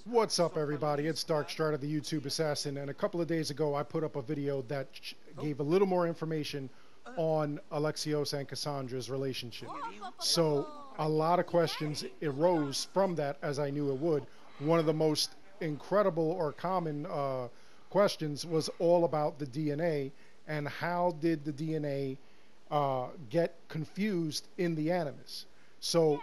What's up, everybody? It's Darkstrider, the YouTube assassin, and a couple of days ago I put up a video that gave a little more information on Alexios and Cassandra's relationship. So a lot of questions arose from that, as I knew it would. One of the most incredible or common questions was all about the DNA and how did the DNA get confused in the Animus. So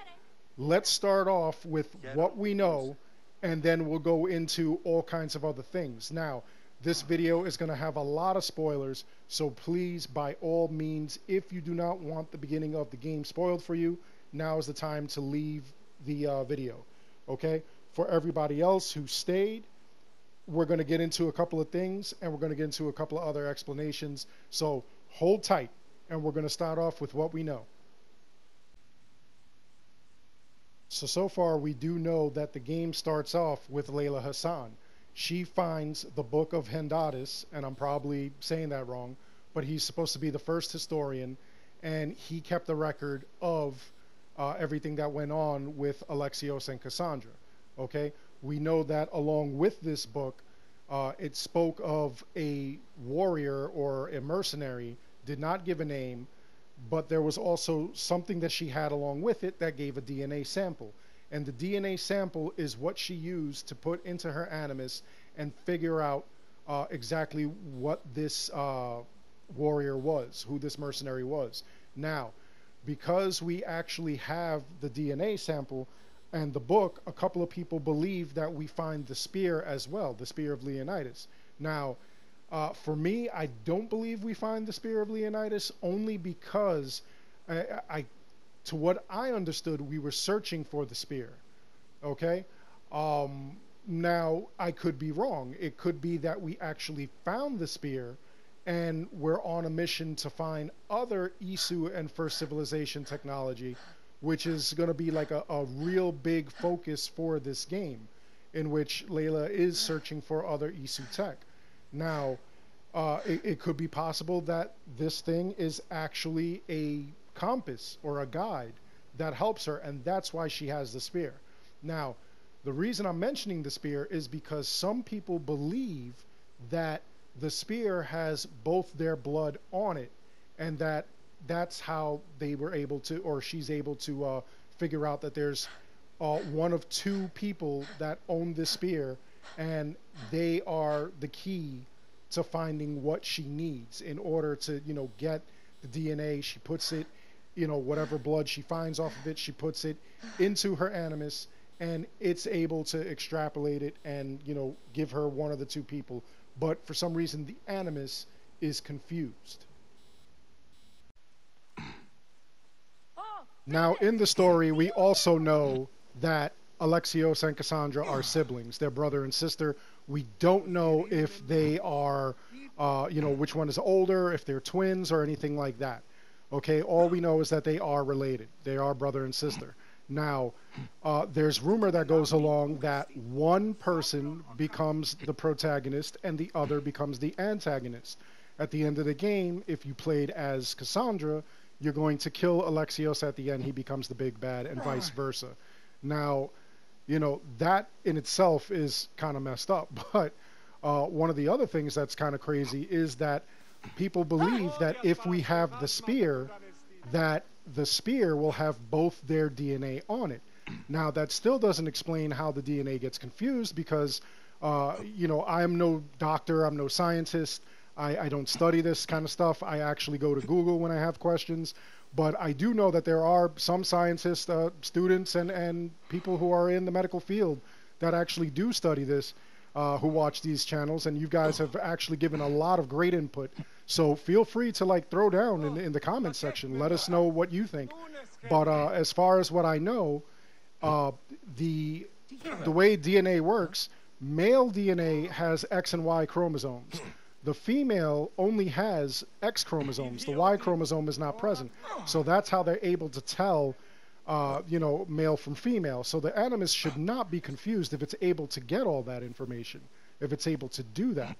let's start off with what we know, and then we'll go into all kinds of other things. Now, this video is going to have a lot of spoilers, so please, by all means, if you do not want the beginning of the game spoiled for you, now is the time to leave the video, okay? For everybody else who stayed, we're going to get into a couple of things, and we're going to get into a couple of other explanations, so hold tight, and we're going to start off with what we know. So far we do know that the game starts off with Layla Hassan. She finds the Book of Hendatis, and I'm probably saying that wrong, but he's supposed to be the first historian, and he kept a record of everything that went on with Alexios and Cassandra. Okay, we know that along with this book, it spoke of a warrior or a mercenary, did not give a name, but there was also something that she had along with it that gave a DNA sample. And the DNA sample is what she used to put into her Animus and figure out exactly what this warrior was, who this mercenary was. Now, because we actually have the DNA sample and the book, a couple of people believe that we find the spear as well, the spear of Leonidas. Now, for me, I don't believe we find the spear of Leonidas, only because to what I understood, we were searching for the spear. Okay? Now, I could be wrong. It could be that we actually found the spear and we're on a mission to find other Isu and First Civilization technology, which is going to be like a real big focus for this game, in which Layla is searching for other Isu tech. Now, it could be possible that this thing is actually a compass or a guide that helps her, and that's why she has the spear. Now, the reason I'm mentioning the spear is because some people believe that the spear has both their blood on it, and that's how they were able to, or she's able to figure out that there's one of two people that own this spear, and they are the key to finding what she needs in order to, you know, get the DNA. She puts it, you know, whatever blood she finds off of it, she puts it into her Animus, and it's able to extrapolate it and, you know, give her one of the two people. But for some reason, the Animus is confused. Now, in the story, we also know that Alexios and Cassandra are siblings. They're brother and sister. We don't know if they are, you know, which one is older, if they're twins or anything like that. Okay, all we know is that they are related. They are brother and sister. Now, there's rumor that goes along that one person becomes the protagonist and the other becomes the antagonist. At the end of the game, if you played as Cassandra, you're going to kill Alexios at the end. He becomes the big bad, and vice versa. Now, you know, that in itself is kind of messed up. But one of the other things that's kind of crazy is that people believe that if we have the spear, that the spear will have both their DNA on it. Now, that still doesn't explain how the DNA gets confused because, you know, I'm no doctor, I'm no scientist. I don't study this kind of stuff. I actually go to Google when I have questions. But I do know that there are some scientists, students, and people who are in the medical field that actually do study this, who watch these channels, and you guys have actually given a lot of great input. So feel free to like throw down in the comments section. Let us know what you think. But as far as what I know, the way DNA works, male DNA has X and Y chromosomes. The female only has X chromosomes. The Y chromosome is not present. So that's how they're able to tell, you know, male from female. So the Animus should not be confused if it's able to get all that information, if it's able to do that.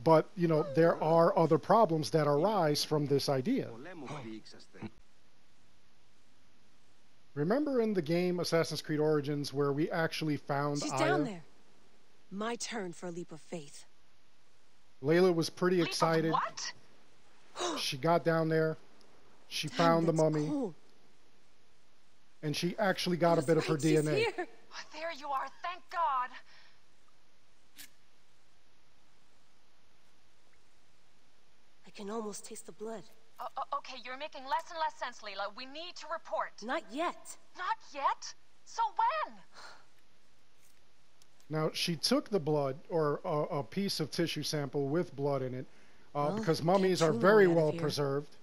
But, you know, there are other problems that arise from this idea. Remember in the game Assassin's Creed Origins where we actually found She's Aya? down there. My turn for a leap of faith. Layla was pretty Leap of excited. what? She got down there. She Damn, found the that's mummy. cool. And she actually got a bit of her She's DNA. here. Oh, there you are, thank God. I can almost taste the blood. Okay, you're making less and less sense, Layla. We need to report. Not yet. Not yet? So when? Now, she took the blood, or a piece of tissue sample with blood in it, because mummies are very well preserved,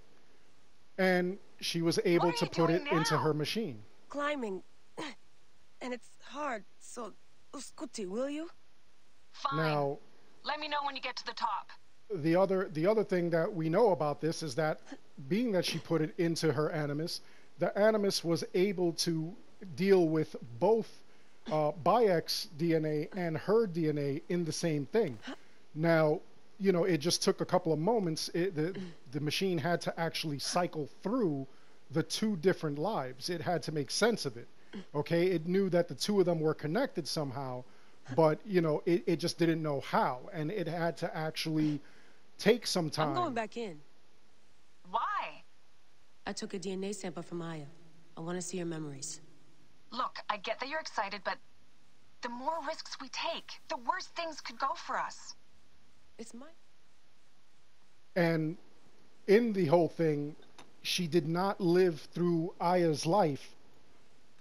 and she was able to put it into her machine. Climbing. And it's hard, so scuti, will you? Fine. Now, let me know when you get to the top. the other thing that we know about this is that, being that she put it into her Animus, the Animus was able to deal with both Bayek's DNA and her DNA in the same thing. Now, you know, it just took a couple of moments. The machine had to actually cycle through the two different lives. It had to make sense of it. Okay, it knew that the two of them were connected somehow, but you know, it just didn't know how, and it had to actually take some time. I'm going back in. Why? I took a DNA sample from Aya. I want to see her memories. Look, I get that you're excited, but the more risks we take, the worse things could go for us. It's my... And in the whole thing, she did not live through Aya's life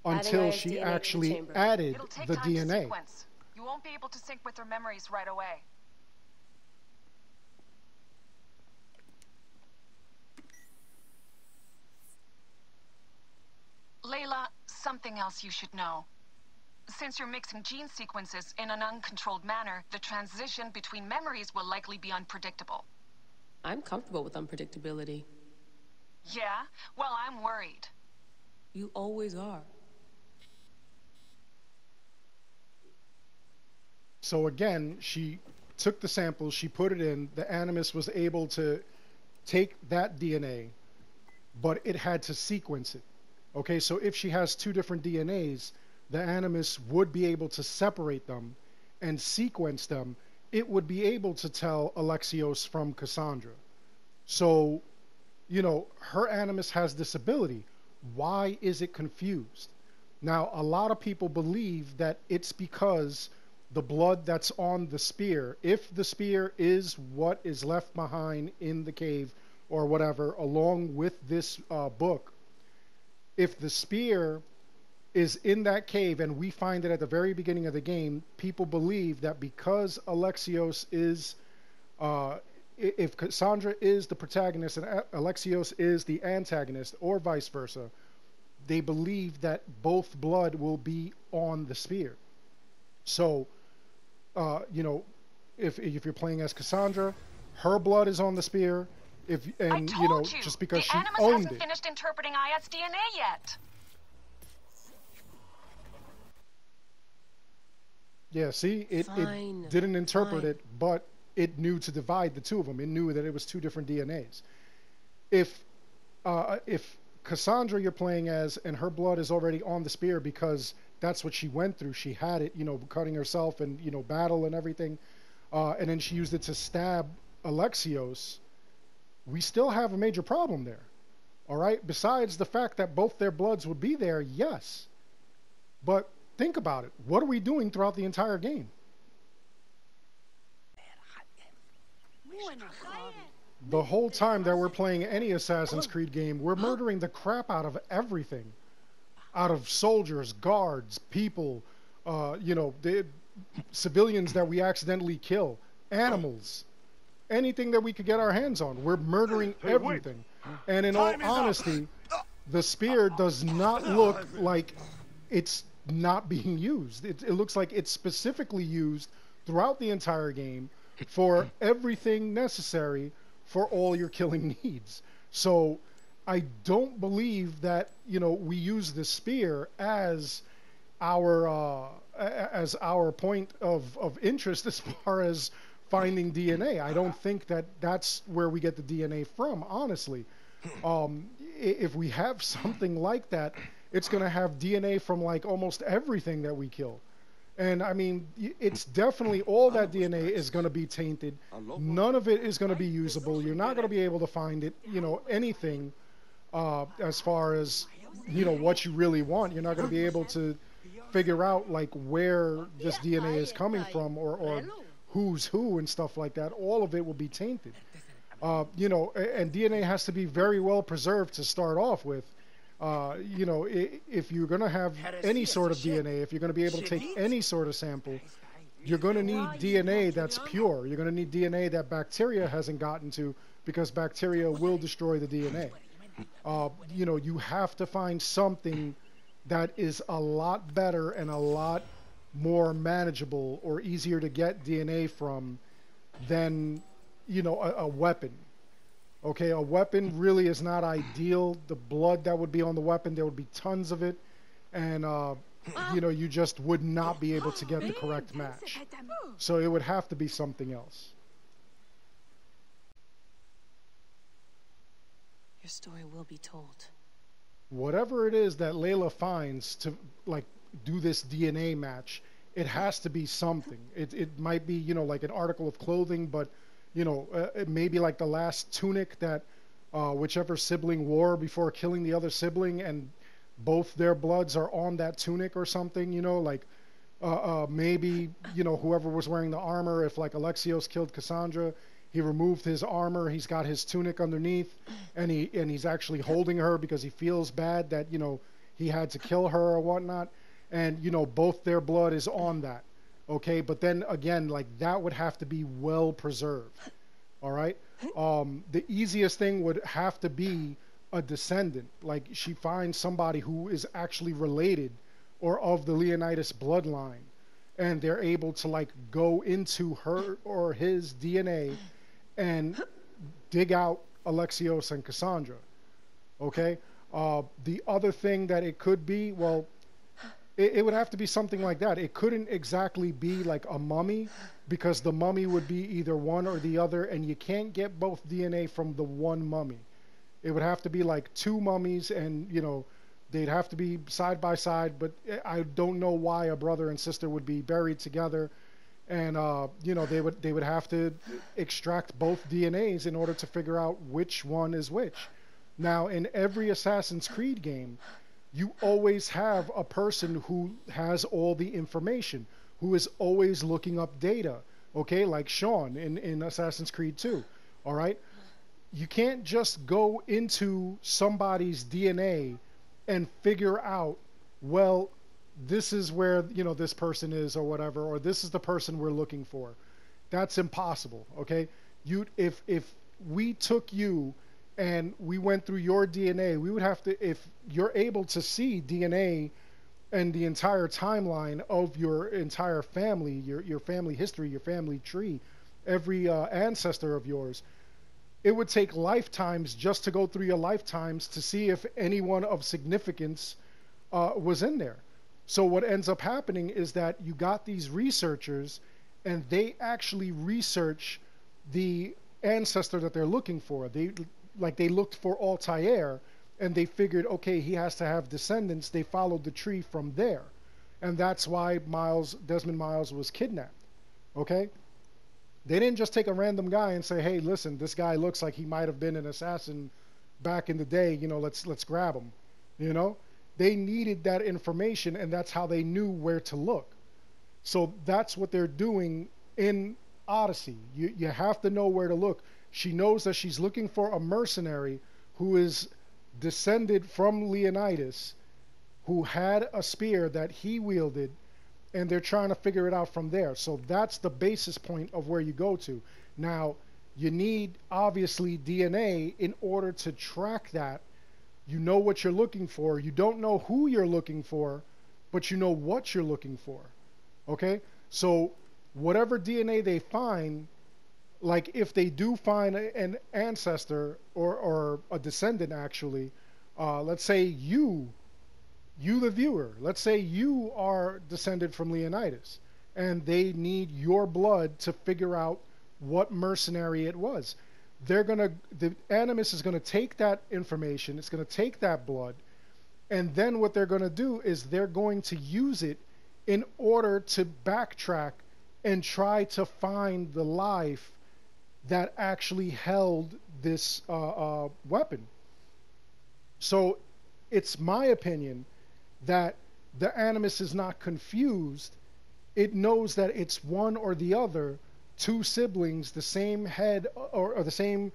until Aya's she DNA actually added It'll take the time to DNA. sequence. You won't be able to sync with her memories right away. Layla, something else you should know. Since you're mixing gene sequences in an uncontrolled manner, the transition between memories will likely be unpredictable. I'm comfortable with unpredictability. Yeah? Well, I'm worried. You always are. So again, she took the samples, she put it in, the Animus was able to take that DNA, but it had to sequence it. Okay, so if she has two different DNAs, the Animus would be able to separate them and sequence them. It would be able to tell Alexios from Cassandra. So, you know, her Animus has this ability. Why is it confused? Now, a lot of people believe that it's because the blood that's on the spear, if the spear is what is left behind in the cave or whatever, along with this book, if the spear is in that cave and we find it at the very beginning of the game, people believe that because Alexios is, if Cassandra is the protagonist and Alexios is the antagonist, or vice versa, they believe that both blood will be on the spear. So, you know, if you're playing as Cassandra, her blood is on the spear. And you know, just because she Animus owned hasn't it. finished interpreting Aya's DNA yet. Yeah, see, it didn't interpret it, but it knew to divide the two of them. It knew that it was two different DNAs. If Cassandra you're playing as and her blood is already on the spear because that's what she went through. She had it, you know, cutting herself and, you know, battle and everything. And then she used it to stab Alexios. We still have a major problem there. All right? Besides the fact that both their bloods would be there, yes. But think about it. What are we doing throughout the entire game? The whole time that we're playing any Assassin's Creed game, we're murdering the crap out of everything. Out of soldiers, guards, people, you know, the civilians that we accidentally kill, animals, anything that we could get our hands on. We're murdering everything. And in all honesty, the spear does not look like it's not being used. It looks like it's specifically used throughout the entire game for everything necessary for all your killing needs. So I don't believe that, you know, we use the spear as our point of interest as far as finding DNA. I don't think that that's where we get the DNA from, honestly. If we have something like that, it's going to have DNA from like almost everything that we kill. And I mean, it's definitely all that DNA is going to be tainted. None of it is going to be usable. You're not going to be able to find it, you know, anything as far as, you know, what you really want. You're not going to be able to figure out like where this DNA is coming from or who's who and stuff like that. All of it will be tainted. You know, and DNA has to be very well preserved to start off with. You know, if you're going to have any sort of DNA, if you're going to be able to take any sort of sample, you're going to need DNA that's pure. You're going to need DNA that bacteria hasn't gotten to, because bacteria will destroy the DNA. You know, you have to find something that is a lot better and a lot more manageable or easier to get DNA from than, you know, a weapon. Okay, a weapon really is not ideal. The blood that would be on the weapon, there would be tons of it, and you know, you just would not be able to get the correct match. So it would have to be something else. Your story will be told. Whatever it is that Layla finds to like do this DNA match, it has to be something. It might be, you know, like an article of clothing, but you know, it may be like the last tunic that whichever sibling wore before killing the other sibling, and both their bloods are on that tunic or something, you know, like maybe, you know, whoever was wearing the armor, if like Alexios killed Cassandra, he removed his armor, he's got his tunic underneath, and he's actually holding her because he feels bad that, you know, he had to kill her or whatnot, and, you know, both their blood is on that. Okay, but then again, like that would have to be well preserved. All right. The easiest thing would have to be a descendant. Like she finds somebody who is actually related or of the Leonidas bloodline, and they're able to like go into her or his DNA and dig out Alexios and Cassandra. Okay. The other thing that it could be, well, it would have to be something like that. It couldn't exactly be like a mummy, because the mummy would be either one or the other, and you can't get both DNA from the one mummy. It would have to be like two mummies, and, you know, they'd have to be side by side, but I don't know why a brother and sister would be buried together. And, you know, they would have to extract both DNAs in order to figure out which one is which. Now, in every Assassin's Creed game, you always have a person who has all the information, who is always looking up data, okay, like Sean in Assassin's Creed 2, all right? You can't just go into somebody's DNA and figure out, well, this is where, you know, this person is or whatever, or this is the person we're looking for. That's impossible, okay? If we took you and we went through your DNA, we would have to, if you're able to see DNA and the entire timeline of your entire family, your family history, your family tree, every ancestor of yours, it would take lifetimes just to go through your lifetimes to see if anyone of significance was in there. So what ends up happening is that you got these researchers, and they actually research the ancestor that they're looking for. They looked for Altair, and they figured, okay, he has to have descendants. They followed the tree from there. And that's why Desmond Miles was kidnapped. Okay? They didn't just take a random guy and say, hey, listen, this guy looks like he might have been an assassin back in the day, you know, let's grab him. You know? They needed that information, and that's how they knew where to look. So that's what they're doing in Odyssey. You have to know where to look. She knows that she's looking for a mercenary who is descended from Leonidas, who had a spear that he wielded, and they're trying to figure it out from there. So that's the basis point of where you go to. Now, you need, obviously, DNA in order to track that. You know what you're looking for. You don't know who you're looking for, but you know what you're looking for. Okay? So whatever DNA they find, like if they do find an ancestor or a descendant, actually, let's say you the viewer, let's say you are descended from Leonidas, and they need your blood to figure out what mercenary it was. The Animus is gonna take that information, it's gonna take that blood, And then what they're going to do is they're going to use it in order to backtrack and try to find the life that actually held this weapon. So it's my opinion that the Animus is not confused. It knows that it's one or the other, two siblings, the same head or the same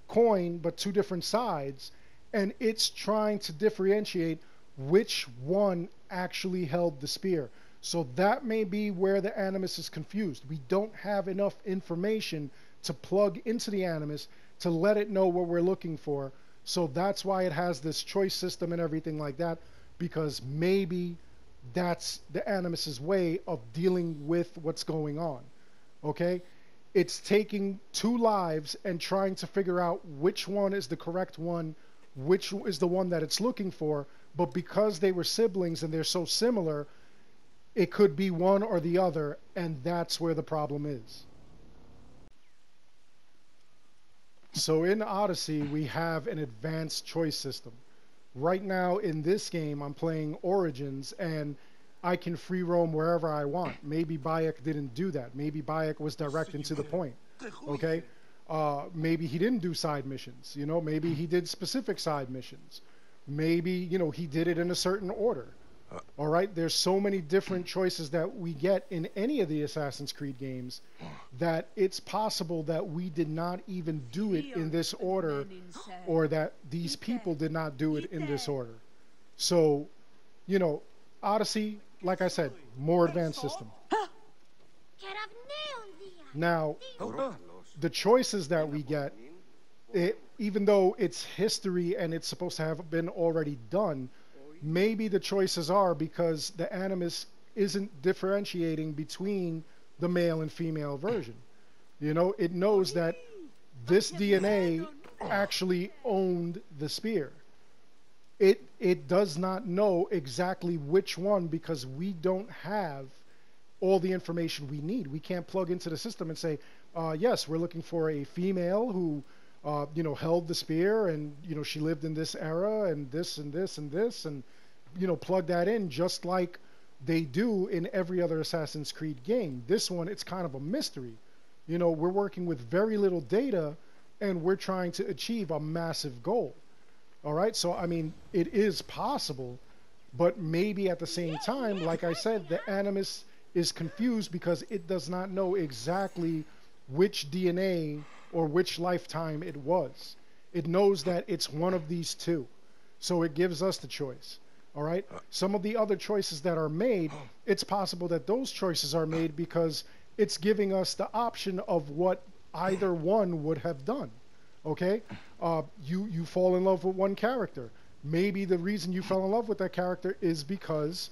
coin, but two different sides, and it's trying to differentiate which one actually held the spear. So that may be where the Animus is confused. We don't have enough information to plug into the Animus to let it know what we're looking for. So that's why it has this choice system and everything like that, because maybe that's the Animus's way of dealing with what's going on. Okay? It's taking two lives and trying to figure out which one is the correct one, which is the one that it's looking for. But because they were siblings and they're so similar, it could be one or the other, and that's where the problem is. So in Odyssey, we have an advanced choice system. Right now in this game, I'm playing Origins, and I can free roam wherever I want. Maybe Bayek didn't do that. Maybe Bayek was direct and to the point. Okay? Maybe he didn't do side missions. You know, maybe he did specific side missions. Maybe, you know, he did it in a certain order. All right? There's so many different choices that we get in any of the Assassin's Creed games that it's possible that we did not even do it in this order, or that these people did not do it in this order. So, you know, Odyssey, like I said, more advanced system. Now, the choices that we get, even though it's history and it's supposed to have been already done, maybe the choices are because the Animus isn't differentiating between the male and female version. You know, it knows that this DNA actually owned the spear. It does not know exactly which one, because we don't have all the information we need. We can't plug into the system and say, yes, we're looking for a female who, you know, held the spear, and, you know, she lived in this era, and this and this and this, and, you know, plug that in just like they do in every other Assassin's Creed game. This one, it's kind of a mystery. You know, we're working with very little data, and we're trying to achieve a massive goal. All right, so I mean, it is possible, but maybe at the same time, like I said, the Animus is confused because it does not know exactly which DNA or which lifetime it was. It knows that it's one of these two, so it gives us the choice. All right, some of the other choices that are made, it's possible that those choices are made because it's giving us the option of what either one would have done. Okay, you fall in love with one character. Maybe the reason you fell in love with that character is because,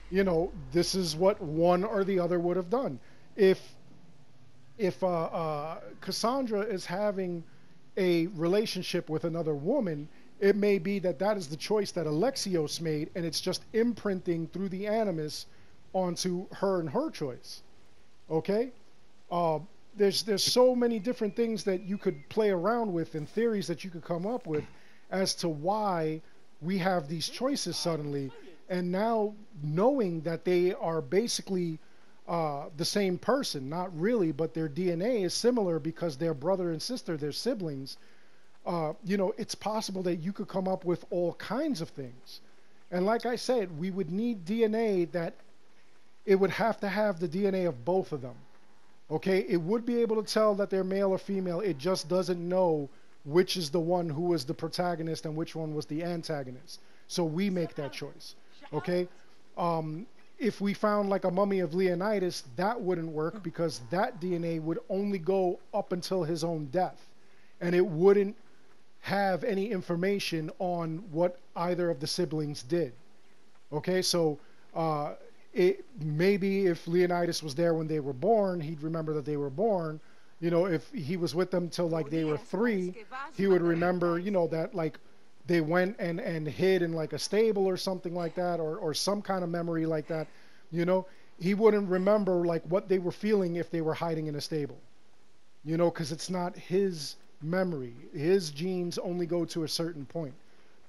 you know, this is what one or the other would have done. If Cassandra is having a relationship with another woman, it may be that that is the choice that Alexios made, and it's just imprinting through the Animus onto her and her choice. Okay? There's so many different things that you could play around with, and theories that you could come up with as to why we have these choices suddenly. And now, knowing that they are basically the same person, not really, but their DNA is similar because they're brother and sister, they're siblings, you know, it's possible that you could come up with all kinds of things. And like I said, we would need DNA that it would have to have the DNA of both of them. Okay, it would be able to tell that they're male or female. It just doesn't know which is the one who was the protagonist and which one was the antagonist. So we make that choice. Okay, if we found like a mummy of Leonidas, that wouldn't work because that DNA would only go up until his own death, and it wouldn't have any information on what either of the siblings did. Okay, so it maybe if Leonidas was there when they were born, he'd remember that they were born. You know, if he was with them till like they were 3, he would remember, you know, that like they went and hid in like a stable or something like that, or some kind of memory like that. You know, he wouldn't remember like what they were feeling if they were hiding in a stable. You know, because it's not his memory. His genes only go to a certain point.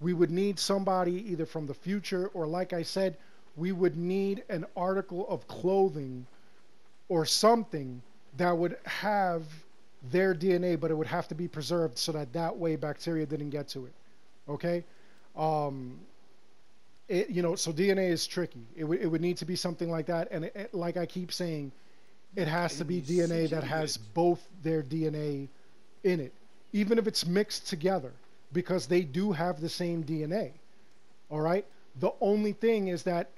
we would need somebody either from the future, or like I said, we would need an article of clothing or something that would have their DNA, but it would have to be preserved so that way bacteria didn't get to it. Okay? So DNA is tricky. It would need to be something like that, and like I keep saying, it has to be DNA that has both their DNA in it, even if it's mixed together, because they do have the same DNA. All right? The only thing is that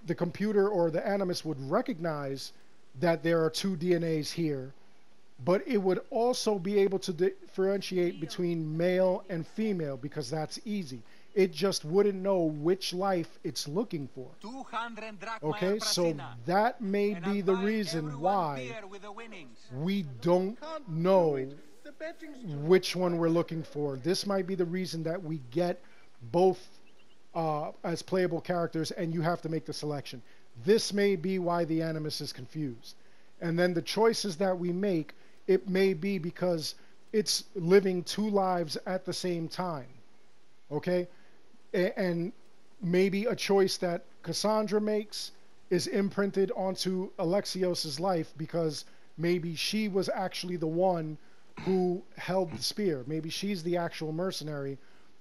the computer or the Animus would recognize that there are two DNAs here, but it would also be able to differentiate between male and female, because that's easy. It just wouldn't know which life it's looking for. Okay, so that may be the reason why we don't know which one we're looking for. This might be the reason that we get both as playable characters, and you have to make the selection. This may be why the Animus is confused. And then the choices that we make, it may be because it's living two lives at the same time. Okay? And maybe a choice that Cassandra makes is imprinted onto Alexios's life, because maybe she was actually the one who held the spear. Maybe she's the actual mercenary,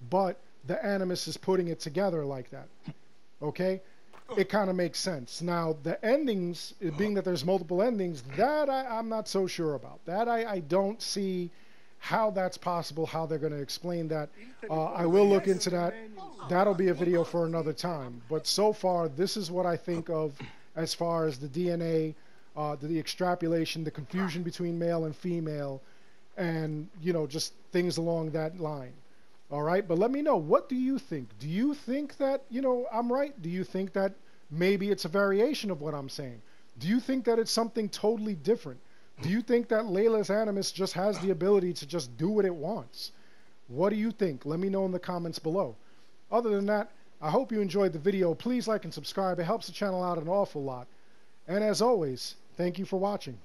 but the Animus is putting it together like that. Okay? It kind of makes sense. Now, the endings, being that there's multiple endings, that I'm not so sure about. That I don't see how that's possible, how they're going to explain that. I will look into that. That'll be a video for another time. But so far, this is what I think of as far as the DNA, the extrapolation, the confusion between male and female, and, just things along that line. All right, but let me know, what do you think? Do you think that, I'm right? Do you think that maybe it's a variation of what I'm saying? Do you think that it's something totally different? Do you think that Layla's Animus just has the ability to just do what it wants? What do you think? Let me know in the comments below. Other than that, I hope you enjoyed the video. Please like and subscribe. It helps the channel out an awful lot. And as always, thank you for watching.